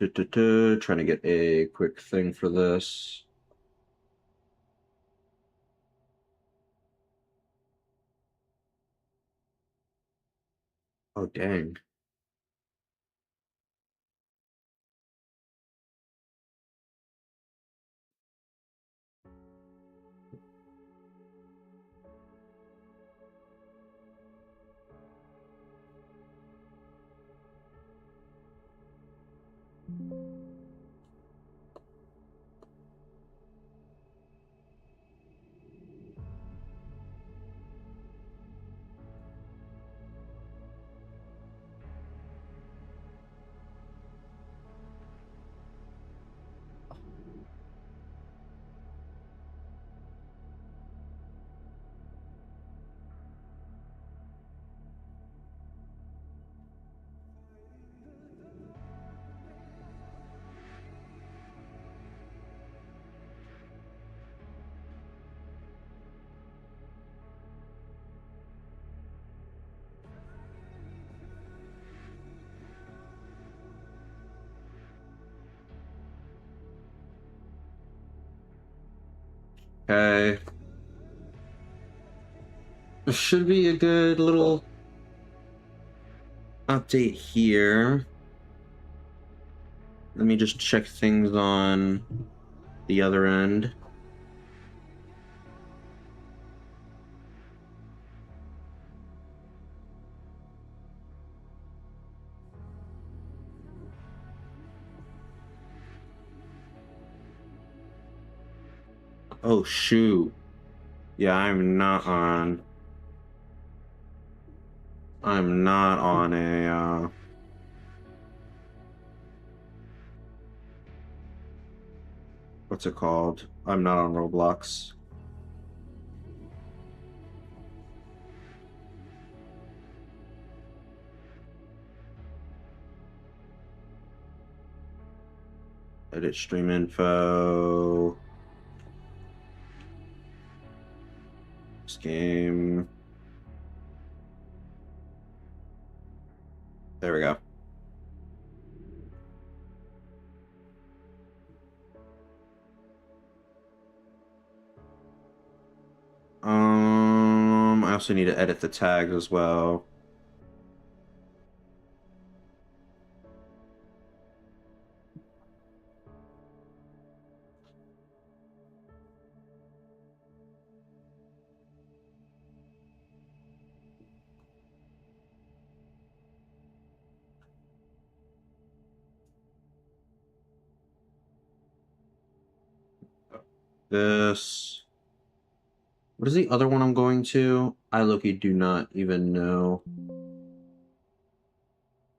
Trying to get a quick thing for this. Oh, dang. Okay. This should be a good little update here. Let me just check things on the other end. Oh, shoot. Yeah, I'm not on a, what's it called? I'm not on Roblox. Edit stream info. This game. There we go. I also need to edit the tags as well. This. What is the other one I'm going to? I low-key do not even know.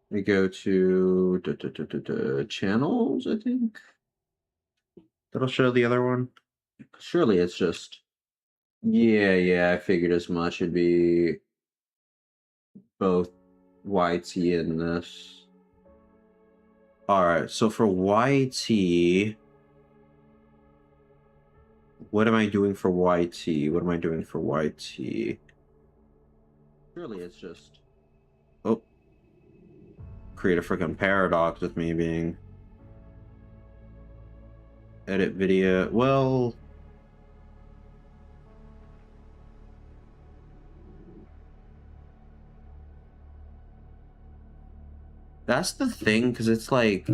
We go to channels, I think. That'll show the other one. Surely it's just. Yeah, I figured as much. It'd be both YT and this. Alright, so for YT, what am I doing for YT? What am I doing for YT? Surely it's just. Oh. Create a freaking paradox with me being. Edit video. Well. That's the thing, because it's like.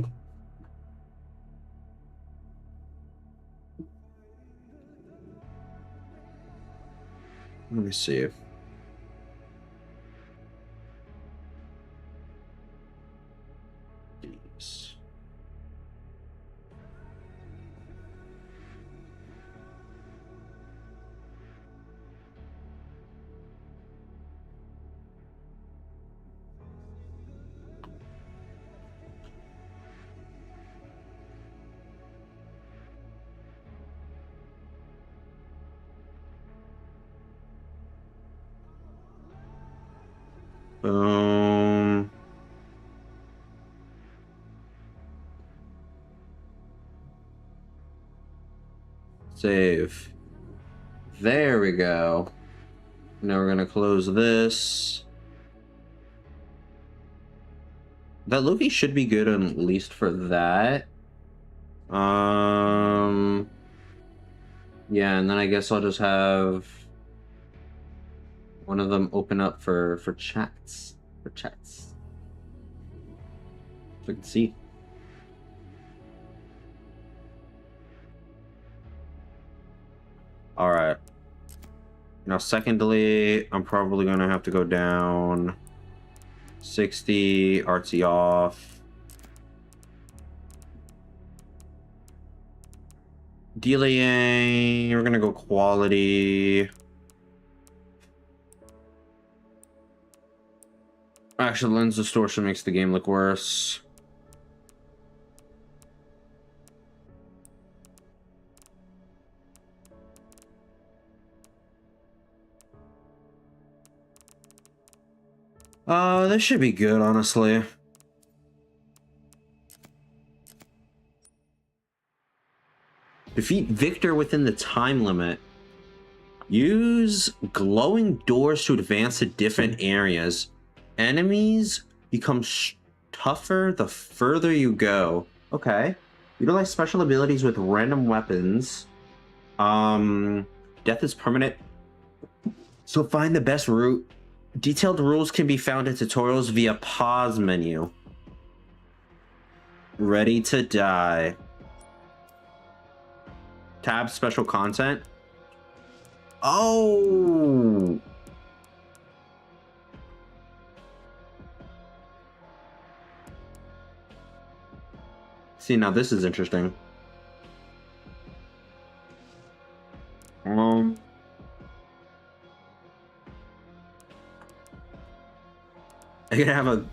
Let me see. These. Boom. Save. There we go. Now we're gonna close this. That Loki should be good at least for that. Yeah, and then I guess I'll just have one of them open up for chats. For chats. So we can see. Alright. Now, secondly, I'm probably gonna have to go down 60, artsy off. Delaying, we're gonna go quality. Actually, lens distortion makes the game look worse. This should be good, honestly. Defeat Victor within the time limit. Use glowing doors to advance to different areas. Enemies become tougher the further you go. Okay. Utilize special abilities with random weapons. Death is permanent. So find the best route. Detailed rules can be found in tutorials via pause menu. Ready to die. Tab special content. Oh! See, now this is interesting. I could have a...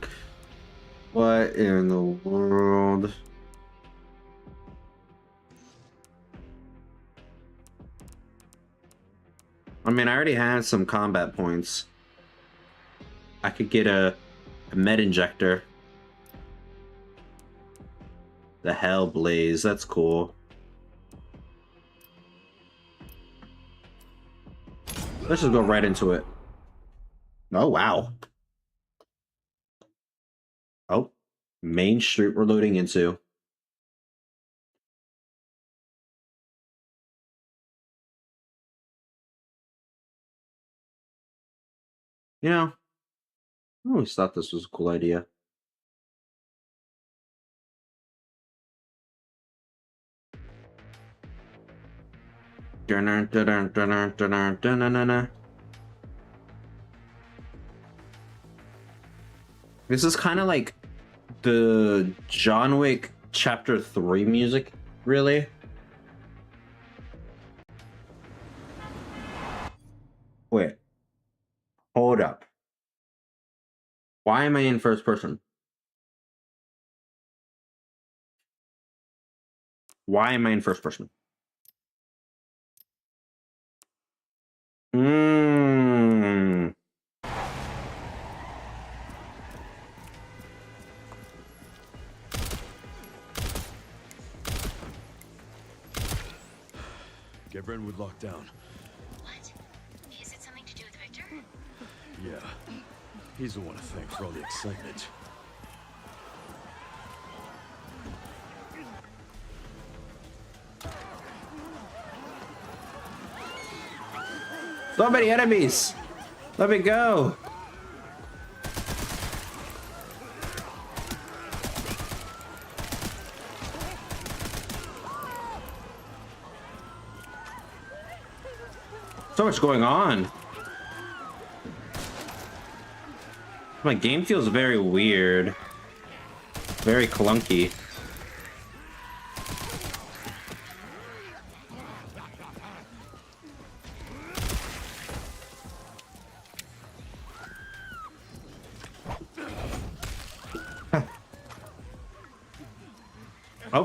What in the world? I mean, I already had some combat points. I could get a med injector. The Hellblaze, that's cool. Let's just go right into it. Oh, wow. Oh, main street we're loading into. You know, I always thought this was a cool idea. This is kind of like the John Wick Chapter 3 music, really. Wait. Hold up. Why am I in first person? Why am I in first person? Get Brentwood locked down. What? Is it something to do with Victor? Yeah. He's the one to thank for all the excitement. So many enemies! Let me go! So much going on. My game feels very weird. Very clunky. Oh.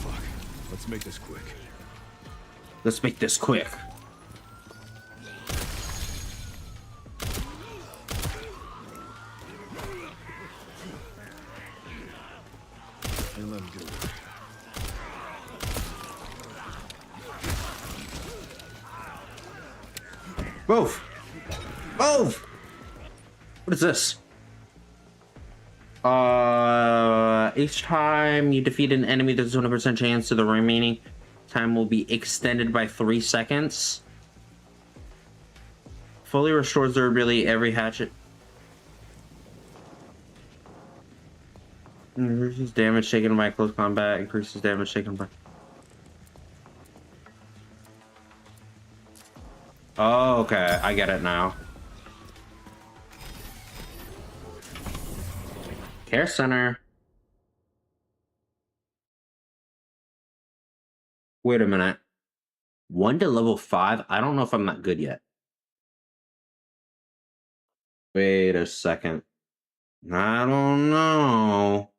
Fuck. Let's make this quick. Let's make this quick. And let him do it. Move! Move! What is this? Each time you defeat an enemy, there's a 100% chance to the remaining time will be extended by 3 seconds. Fully restores durability every hatchet. Increases damage taken by close combat. Increases damage taken by... Oh, okay. I get it now. Care center. Wait a minute. 1 to level 5? I don't know if I'm that good yet. Wait a second. I don't know.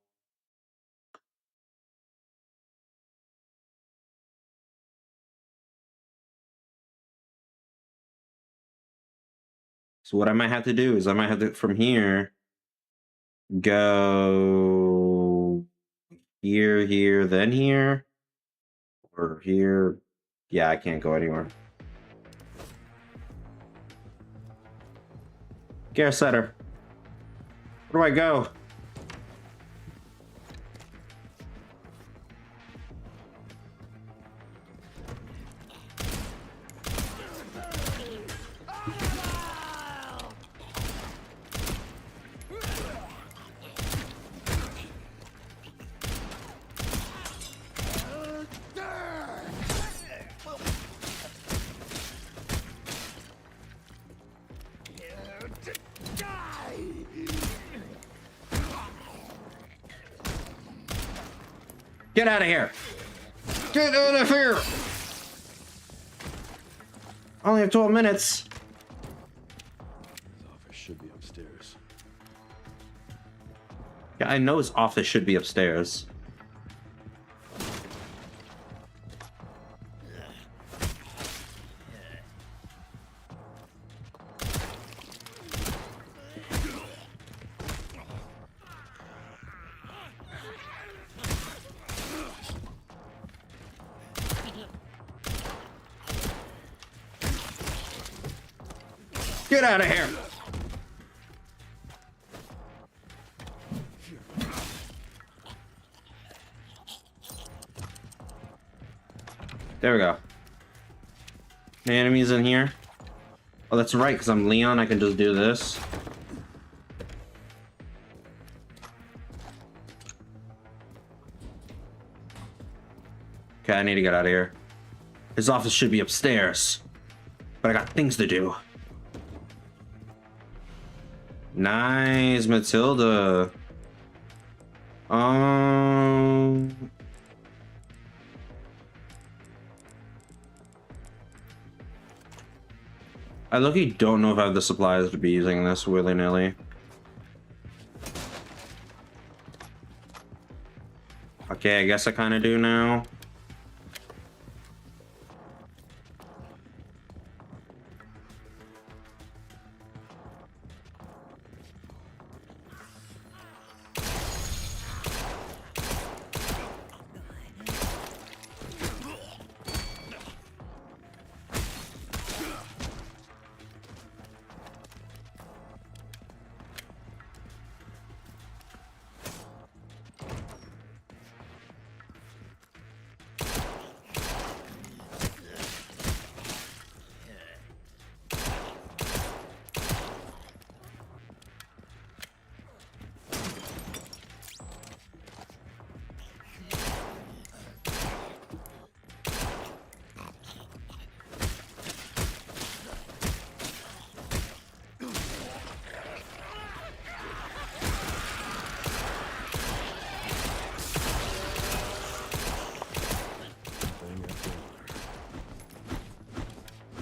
So what I might have to do is I might have to, from here, go here, here, then here. Or here. Yeah, I can't go anywhere. Gear setter. Where do I go? Get out of here! Get out of here! I only have 12 minutes. His office should be upstairs. Yeah, I know his office should be upstairs. Get out of here! There we go. The enemies in here. Oh, that's right, because I'm Leon, I can just do this. Okay, I need to get out of here. His office should be upstairs. But I got things to do. Nice, Matilda. I lucky don't know if I have the supplies to be using this willy-nilly. Okay, I guess I kind of do now.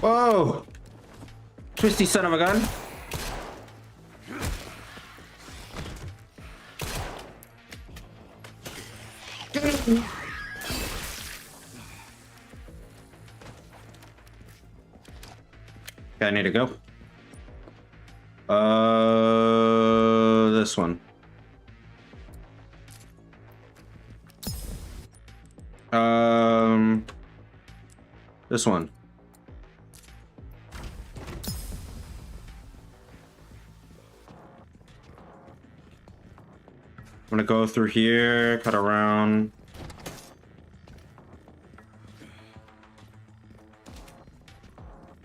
Whoa! Twisty son of a gun. Okay, I need to go. This one. This one. gonna go through here, cut around.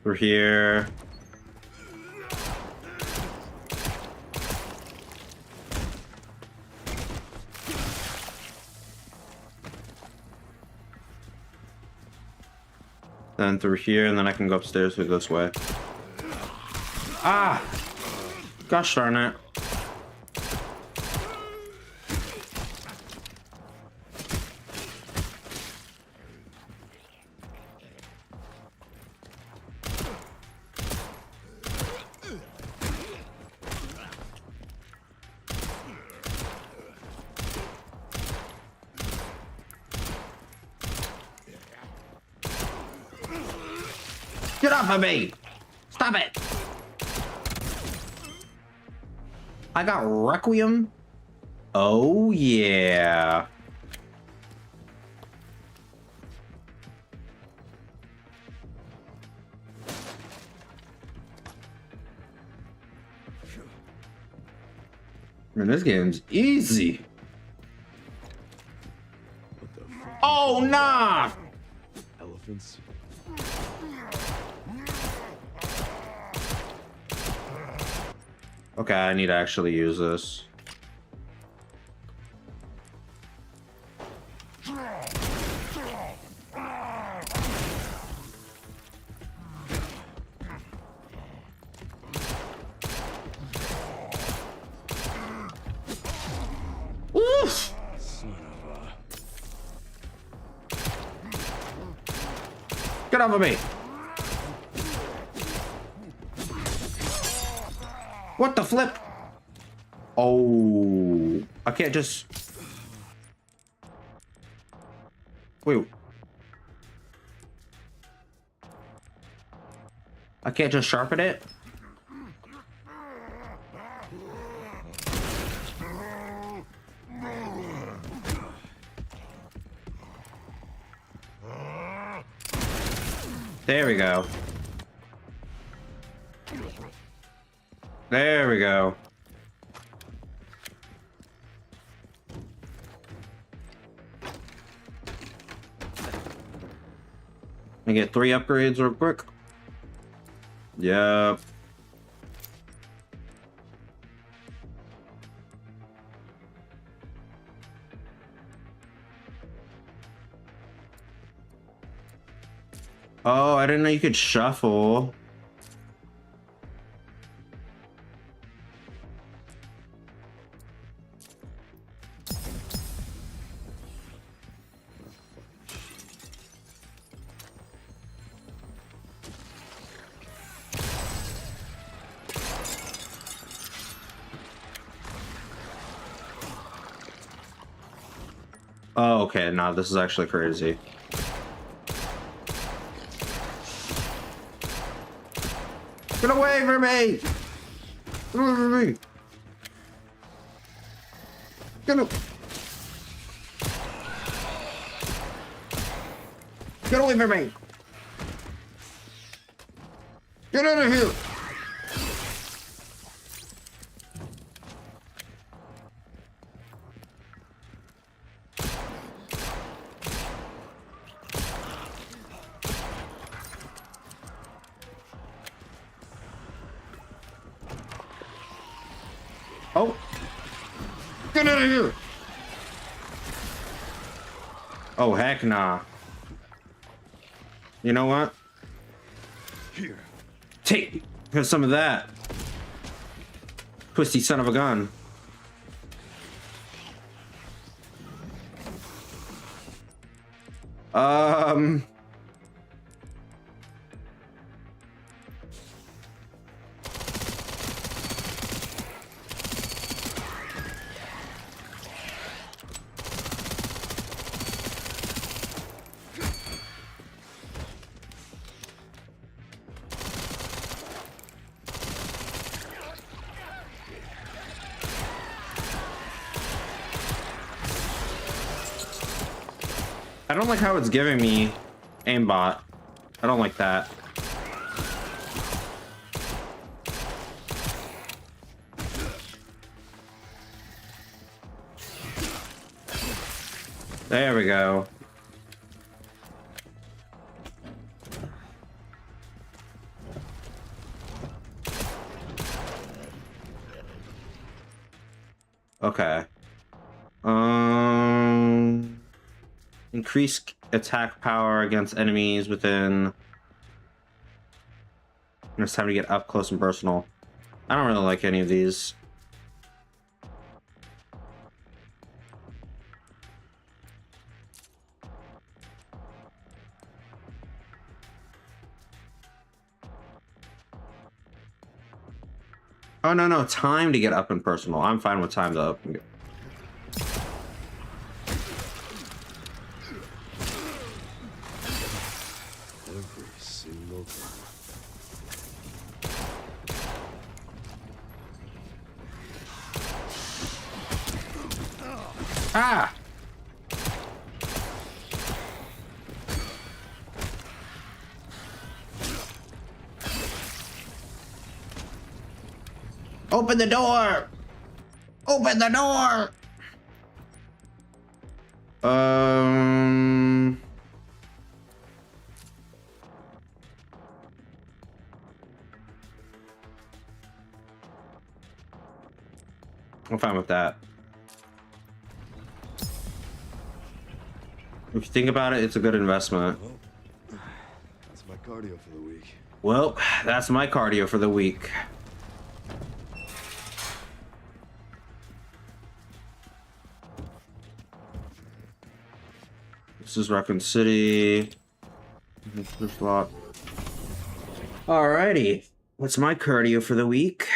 Through here. Then through here, and then I can go upstairs through this way. Ah! Gosh darn it. Get off of me! Stop it! I got Requiem? Oh yeah. Man, this game's easy. Oh nah! Elephants. Okay, I need to actually use this. Oof! Son of a... Get off of me! What the flip? Oh, I can't just... Wait. I can't just sharpen it? There we go. There we go. I get 3 upgrades real quick. Yep. Oh, I didn't know you could shuffle. Oh, okay. Nah, this is actually crazy. Get away from me! Get away from me! Get away! Get away from me! Get out of here! Oh! Get out of here! Oh, heck nah. You know what? Here. Here's some of that. Pussy son of a gun. I don't like how it's giving me aimbot. I don't like that. There we go. Okay. Increase attack power against enemies within. It's time to get up close and personal. I don't really like any of these. Oh, no, time to get up and personal. I'm fine with time to up and get. Every single time. Ah! Open the door! Open the door! I'm fine with that. If you think about it, it's a good investment. Well, that's my cardio for the week. Well, that's my cardio for the week. This is Raccoon City. There's a lot. Alrighty. What's my cardio for the week?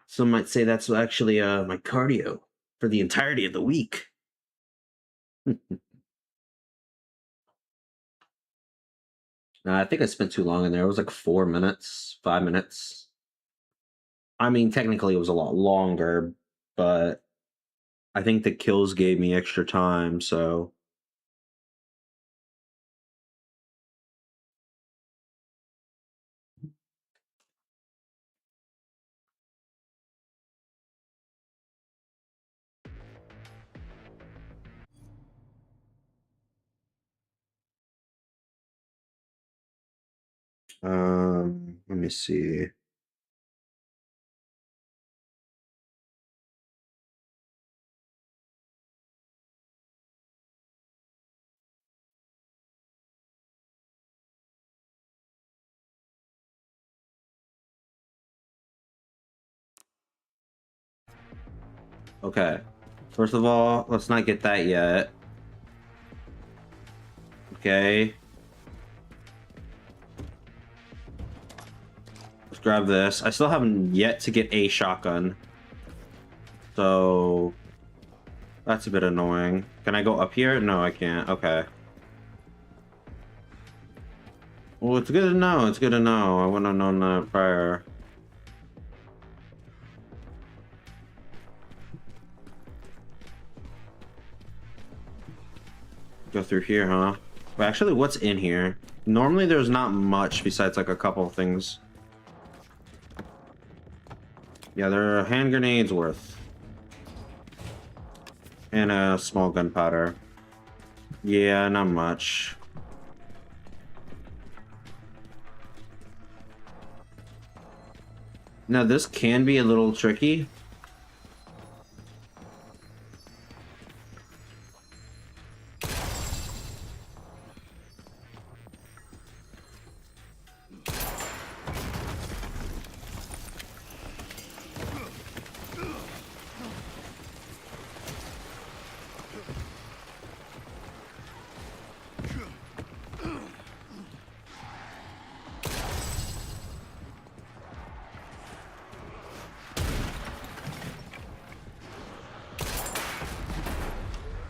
Some might say that's actually my cardio for the entirety of the week. I think I spent too long in there. It was like 4 minutes, 5 minutes. I mean, technically it was a lot longer, but I think the kills gave me extra time, so. Let me see. Okay. First of all, let's not get that yet. Okay. Let's grab this. I still haven't yet to get a shotgun. So that's a bit annoying. Can I go up here? No, I can't. Okay. Well, it's good to know. It's good to know. I wouldn't have known that prior. Go through here, huh? But actually, what's in here? Normally, there's not much besides like a couple of things. Yeah, there are hand grenades worth. And a small gunpowder. Yeah, not much. Now, this can be a little tricky.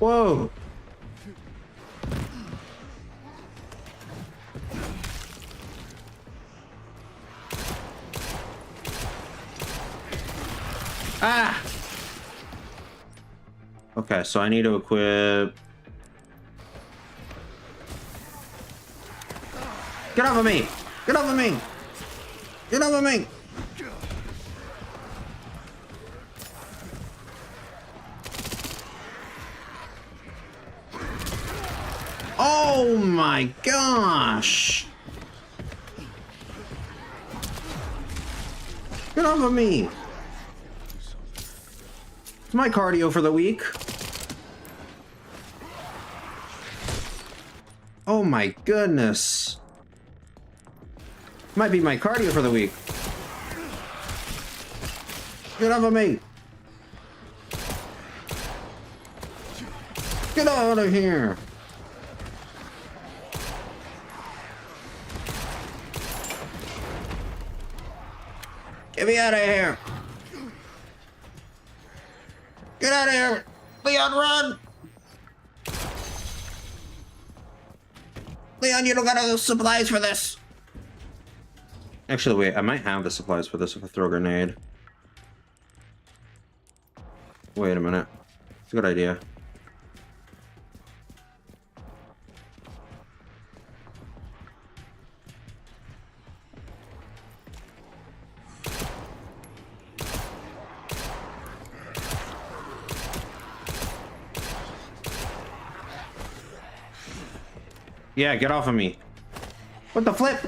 Whoa! Ah! Okay, so I need to equip. Get off of me! Get off of me! Get over me! Oh my gosh! Get off of me! It's my cardio for the week. Oh my goodness. Might be my cardio for the week. Get off of me! Get out of here! Get me out of here! Get out of here! Leon, run! Leon, you don't got enough supplies for this! Actually, wait, I might have the supplies for this if I throw a grenade. Wait a minute. It's a good idea. Yeah, get off of me. What the flip?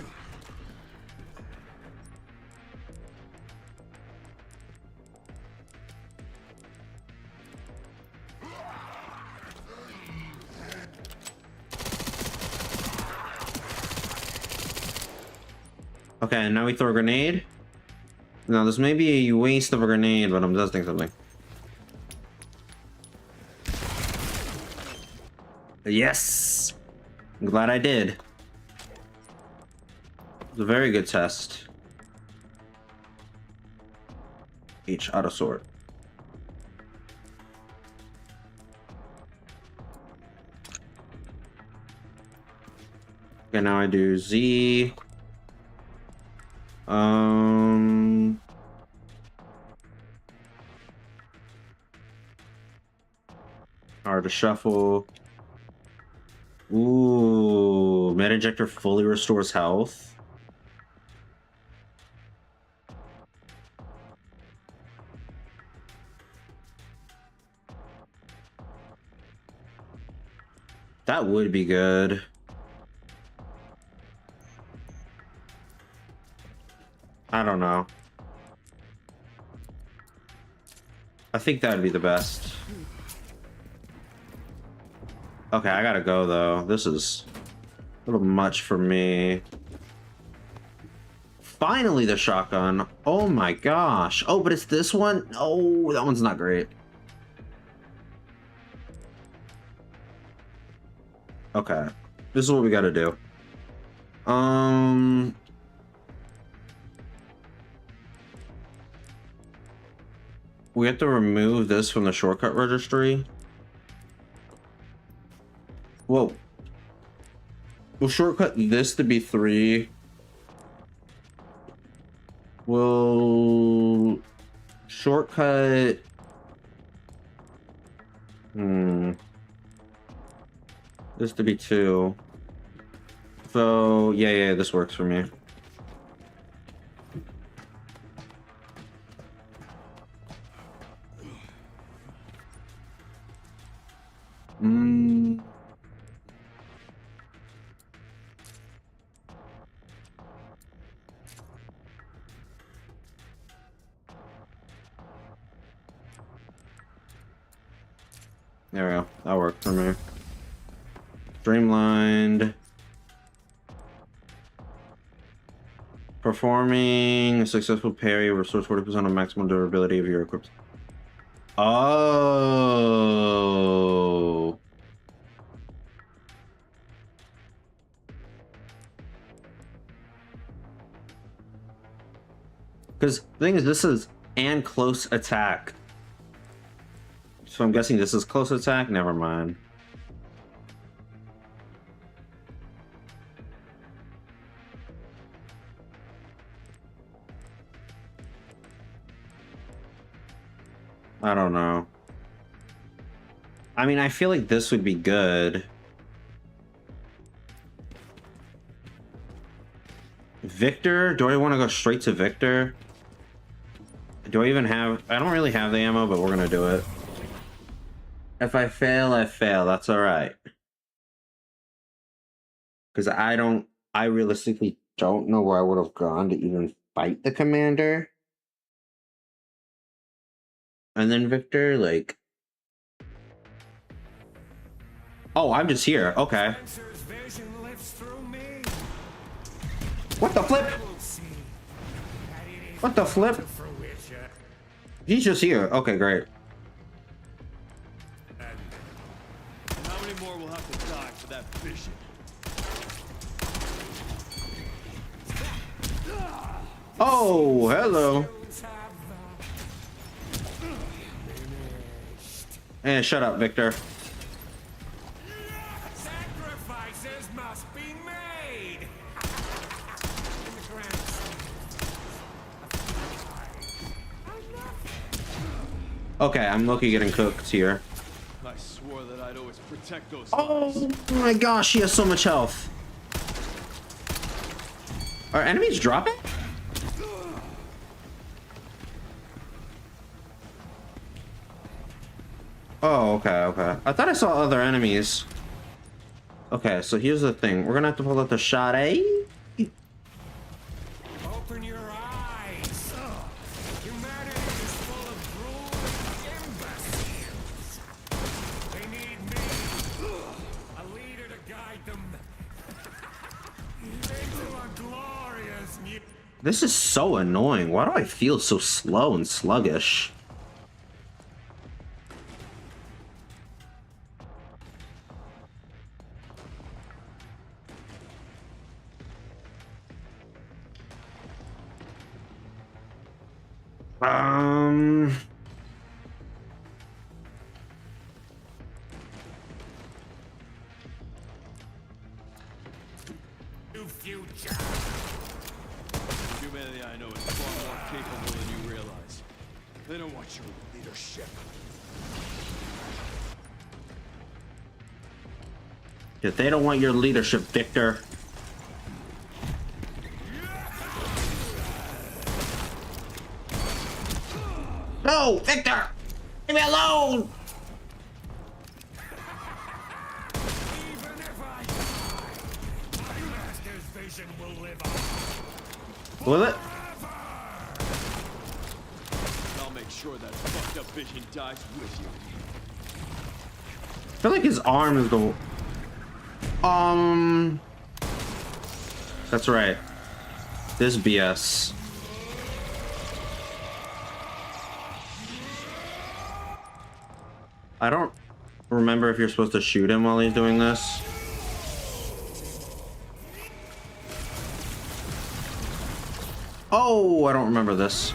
Okay, now we throw a grenade. Now this may be a waste of a grenade, but I'm testing something. Yes! I'm glad I did. It was a very good test. Each out of sort. Okay, now I do Z. R to shuffle. Ooh, med injector fully restores health. That would be good. I don't know. I think that would be the best. Okay, I gotta go though. This is a little much for me. Finally the shotgun. Oh my gosh. Oh, but it's this one? Oh, that one's not great. Okay. This is what we gotta do. We have to remove this from the shortcut registry. Whoa. We'll shortcut this to be 3. We'll shortcut... This to be 2. So, yeah, this works for me. There we go. That worked for me. Streamlined. Performing a successful parry restores 40% of maximum durability of your equipped. Oh. Because the thing is, this is and close attack. So I'm guessing this is close attack? Never mind. I don't know. I mean, I feel like this would be good. Victor? Do I want to go straight to Victor? Do I even have... I don't really have the ammo, but we're gonna do it. If I fail, I fail. That's alright. Because I realistically don't know where I would have gone to even fight the commander. And then Victor, like... Oh, I'm just here. Okay. What the flip? What the flip? He's just here. Okay, great. How many more will have to die for that vision? Oh, hello. And shut up, Victor. Sacrifices must be made. Okay, I'm lucky getting cooked here. I swore that I'd always protect those Oh lives. my gosh, he has so much health. Are enemies dropping? Oh, okay, okay. I thought I saw other enemies. Okay, so here's the thing. We're gonna have to pull out the shot, eh? Open your eyes. Humanity is full of cruel imbeciles. They need me, a leader to guide them into a glorious new. This is so annoying. Why do I feel so slow and sluggish? New future. The humanity I know is far more capable than you realize. They don't want your leadership. If they don't want your leadership, Victor. No, Victor! Leave me alone! Even if I die, my master's vision will live on. Will it? And I'll make sure that fucked up vision dies with you. I feel like his arm is the... That's right. This BS. I don't remember if you're supposed to shoot him while he's doing this. Oh, I don't remember this.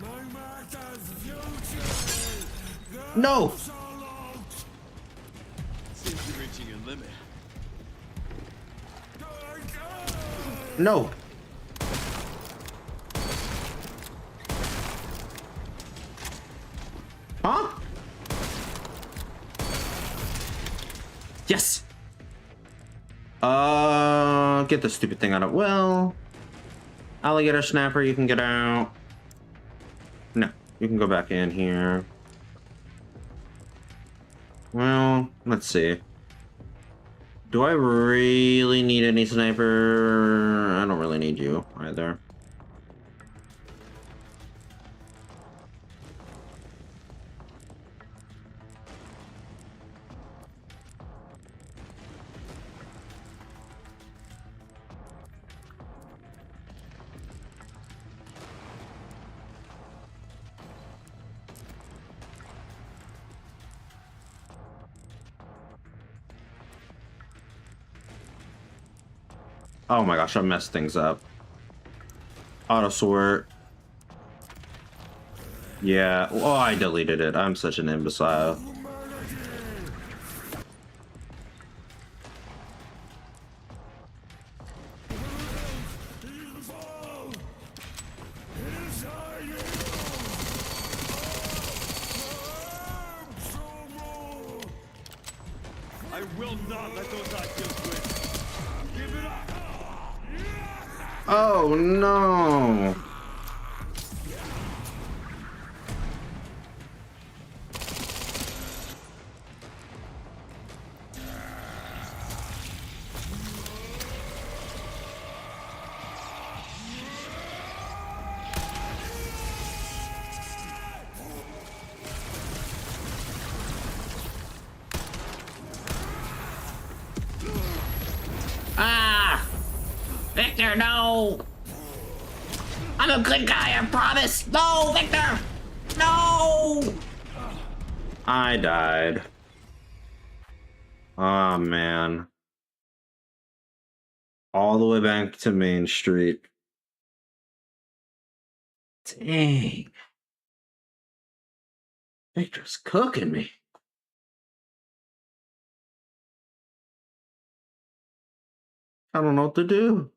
My master's future. No! Seems you're reaching your limit. No! Huh? Yes! Get this stupid thing out of... Well... Alligator snapper, you can get out. No, you can go back in here. Well, let's see. Do I really need any sniper? I don't really need you either. Oh my gosh, I messed things up. Auto sort. Yeah. Oh, I deleted it. I'm such an imbecile. I will not let those ideals win. Give it up. Oh no! Ah! Victor, no! I'm a good guy, I promise! No, Victor! No! I died. Oh man. All the way back to Main Street. Dang. Victor's cooking me. I don't know what to do.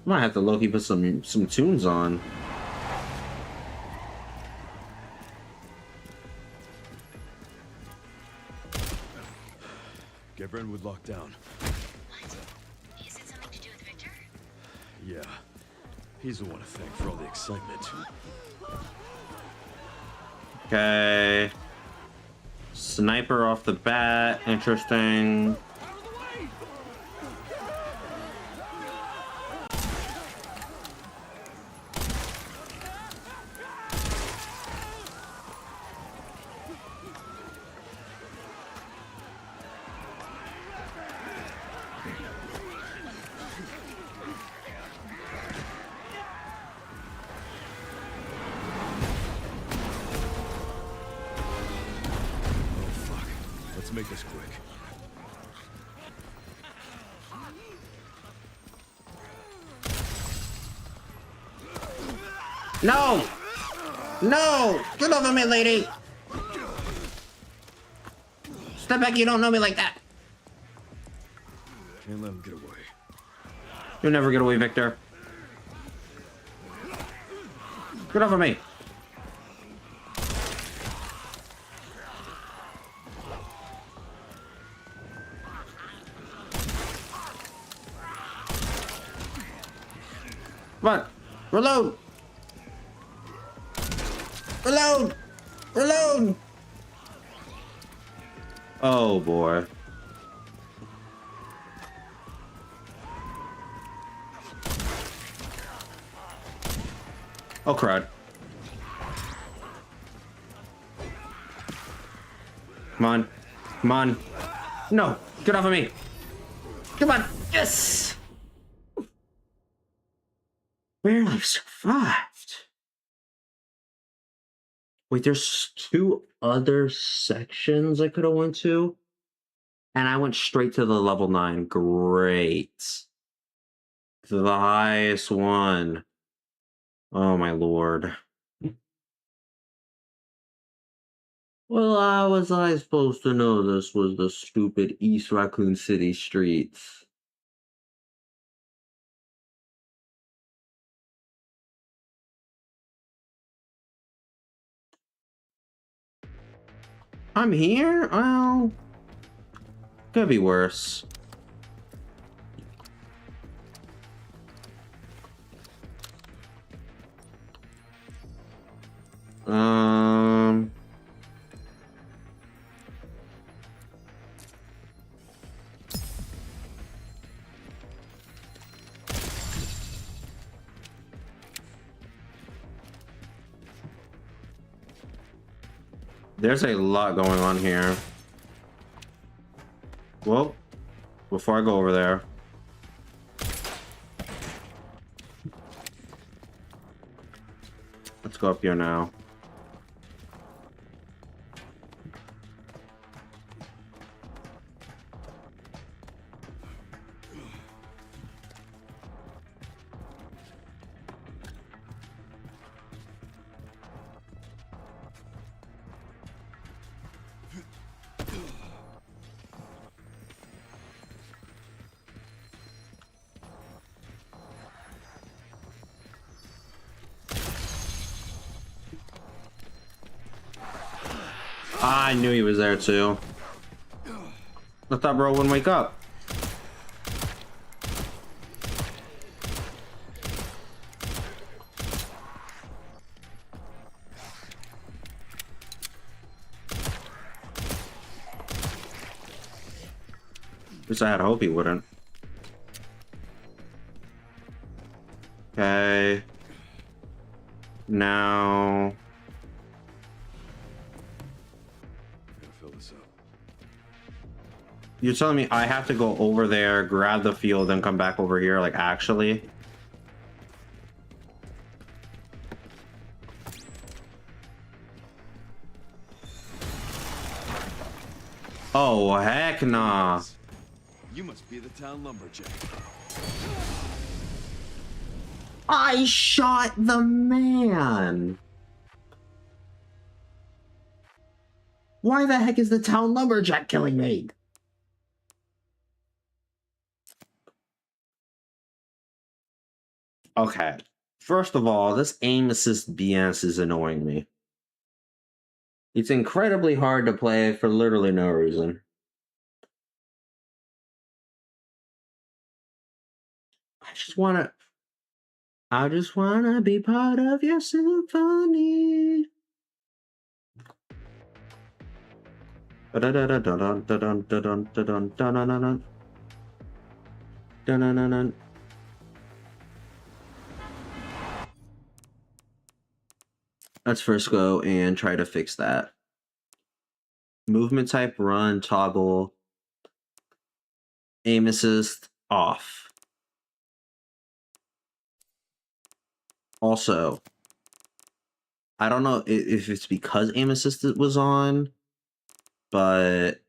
Might have to low-key put some tunes on. Get Brentwood locked down. What? Is it something to do with Victor? Yeah. He's the one to thank for all the excitement. Okay. Sniper off the bat. Interesting. Let's make this quick. No! No! Get over me, lady! Step back, you don't know me like that. Can't let him get away. You'll never get away, Victor. Get off of me. Come on. Reload. Reload. Reload. Oh boy. Oh crud. Come on. Come on. No. Get off of me. Come on. Yes. Barely survived. Wait, there's 2 other sections I could have went to, and I went straight to the level 9. Great. To the highest one. Oh my lord. Well, how was I supposed to know this was the stupid East Raccoon City streets? I'm here? Well, could be worse. Um... There's a lot going on here. Well, before I go over there, let's go up here now. I knew he was there too. I thought bro wouldn't wake up. At least I had hope he wouldn't. Okay. Now. Gotta fill this up. You're telling me I have to go over there, grab the fuel, then come back over here, like actually? Oh, heck nah. You must be the town lumberjack. I shot the man. Why the heck is the town lumberjack killing me? Okay. First of all, this aim assist BS is annoying me. It's incredibly hard to play for literally no reason. I just wanna be part of your symphony. Let's first go and try to fix that. Movement type, run, toggle, aim assist, off. Also, I don't know if it's because aim assist was on, but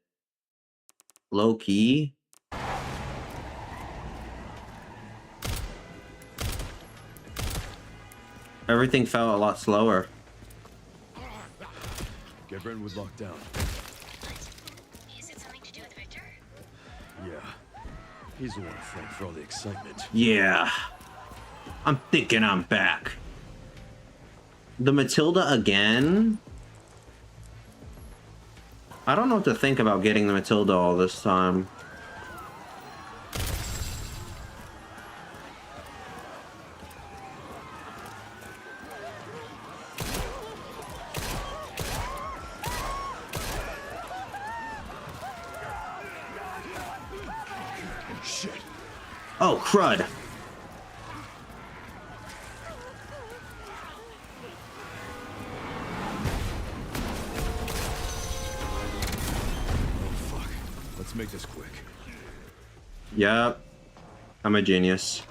low key. Everything felt a lot slower. Get Brentwood locked down. Is it something to do with Victor? Yeah. He's the one to thank for all the excitement. Yeah. I'm thinking I'm back. The Matilda again? I don't know what to think about getting the Matilda all this time. Shit. Oh, crud. Oh, fuck. Let's make this quick. Yep. I'm a genius.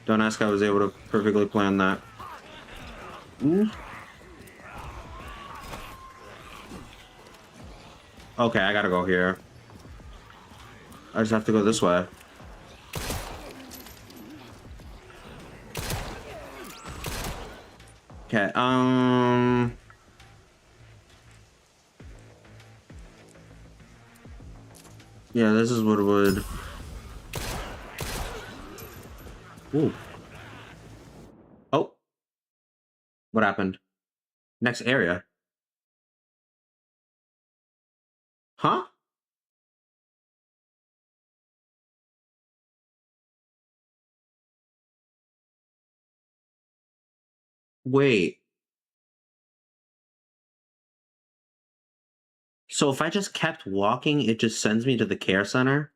Don't ask how I was able to perfectly plan that. Ooh. Okay, I gotta go here. I just have to go this way. Okay, yeah, this is what it would... Ooh. Oh. What happened? Next area. Huh? Wait. So if I just kept walking, it just sends me to the care center?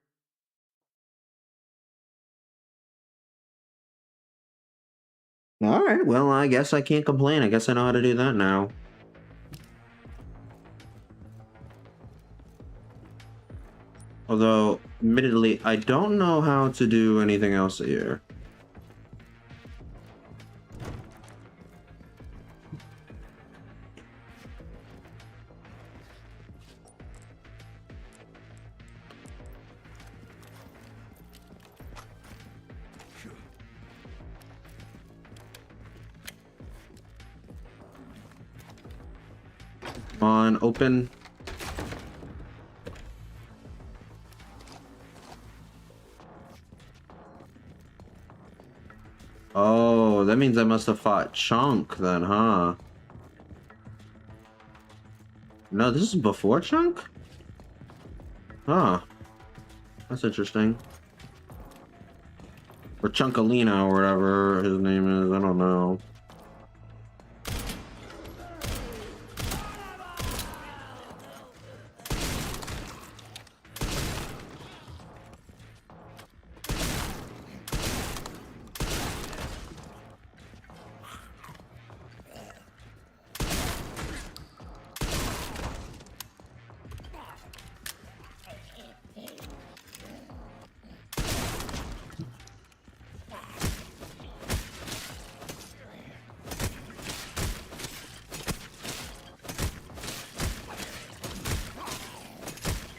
Alright, well, I guess I can't complain. I guess I know how to do that now. Although, admittedly, I don't know how to do anything else here. Come on, open. Oh, that means I must have fought Chunk then, huh? No, this is before Chunk? Huh. That's interesting. Or Chunkalina or whatever his name is, I don't know.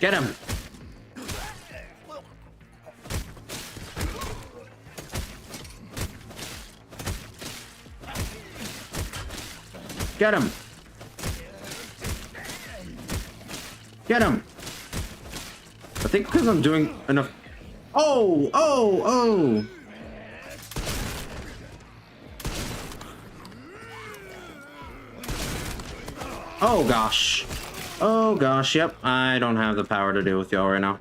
Get him! Get him! Get him! I think because I'm doing enough. Oh! Oh! Oh! Oh gosh. Oh gosh, yep. I don't have the power to deal with y'all right now.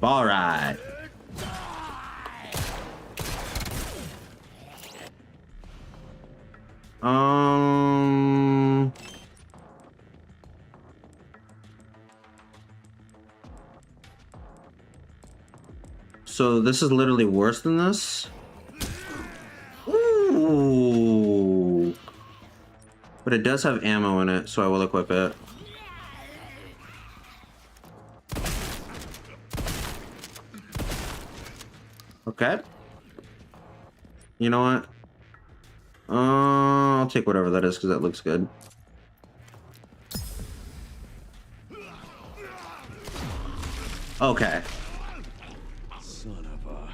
Alright. So this is literally worse than this? Ooh. But it does have ammo in it, so I will equip it. Okay. You know what? I'll take whatever that is because that looks good. Okay. Son of a...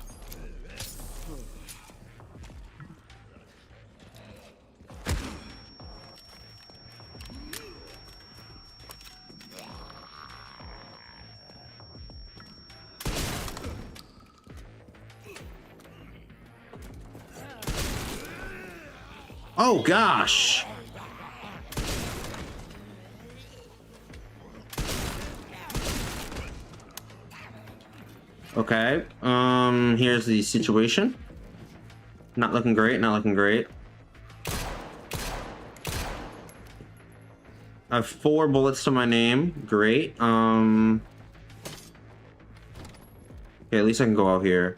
Oh gosh. Okay. Here's the situation. Not looking great, not looking great. I have 4 bullets to my name. Great. Okay, at least I can go out here.